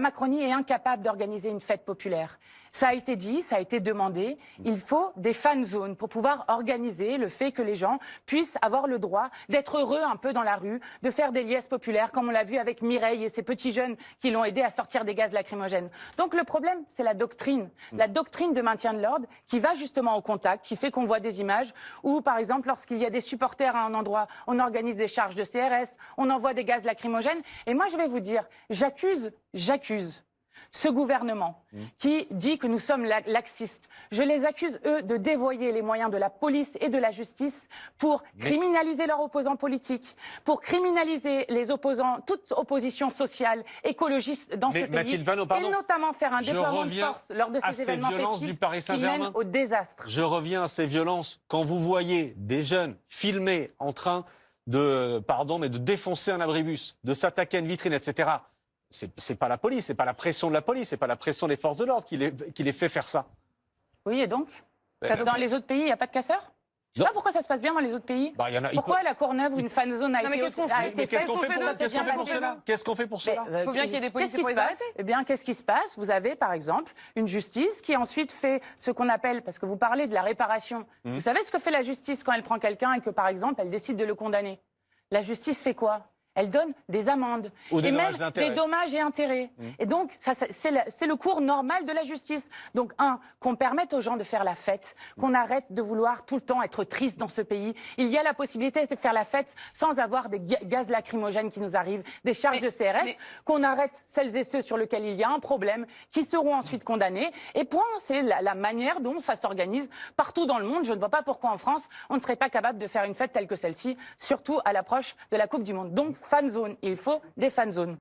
La Macronie est incapable d'organiser une fête populaire. Ça a été dit, ça a été demandé. Il faut des fan zones pour pouvoir organiser le fait que les gens puissent avoir le droit d'être heureux un peu dans la rue, de faire des liesses populaires, comme on l'a vu avec Mireille et ces petits jeunes qui l'ont aidé à sortir des gaz lacrymogènes. Donc le problème, c'est la doctrine de maintien de l'ordre qui va justement au contact, qui fait qu'on voit des images où, par exemple, lorsqu'il y a des supporters à un endroit, on organise des charges de CRS, on envoie des gaz lacrymogènes. Et moi, je vais vous dire, j'accuse ce gouvernement qui dit que nous sommes laxistes. Je les accuse, eux, de dévoyer les moyens de la police et de la justice pour criminaliser leurs opposants politiques, pour criminaliser les opposants, toute opposition sociale, écologiste dans ce pays, Mathilde Panot, pardon. et notamment faire un déploiement de force lors de ces événements festifs qui mènent au désastre. Je reviens à ces violences. Quand vous voyez des jeunes filmés en train de défoncer un abribus, de s'attaquer à une vitrine, etc., c'est pas la police, c'est pas la pression de la police, c'est pas la pression des forces de l'ordre qui les fait faire ça. Oui, et donc dans les autres pays, il n'y a pas de casseurs? Je ne sais pas pourquoi ça se passe bien dans les autres pays. Pourquoi à La Courneuve où une fan zone a été faite? Qu'est-ce qu'on fait pour cela? Il faut bien qu'il y ait des policiers pour les arrêter. Eh bien, qu'est-ce qui se passe? Vous avez, par exemple, une justice qui ensuite fait ce qu'on appelle, parce que vous parlez de la réparation. Vous savez ce que fait la justice quand elle prend quelqu'un et que, par exemple, elle décide de le condamner? La justice fait quoi? Elle donne des amendes et même des dommages et intérêts. Et donc, c'est le cours normal de la justice. Donc, qu'on permette aux gens de faire la fête, qu'on arrête de vouloir tout le temps être triste dans ce pays. Il y a la possibilité de faire la fête sans avoir des gaz lacrymogènes qui nous arrivent, des charges de CRS, qu'on arrête celles et ceux sur lesquels il y a un problème, qui seront ensuite condamnés. Et point, c'est la manière dont ça s'organise partout dans le monde. Je ne vois pas pourquoi en France, on ne serait pas capable de faire une fête telle que celle-ci, surtout à l'approche de la Coupe du Monde. Donc, fan zone, il faut des fan zones.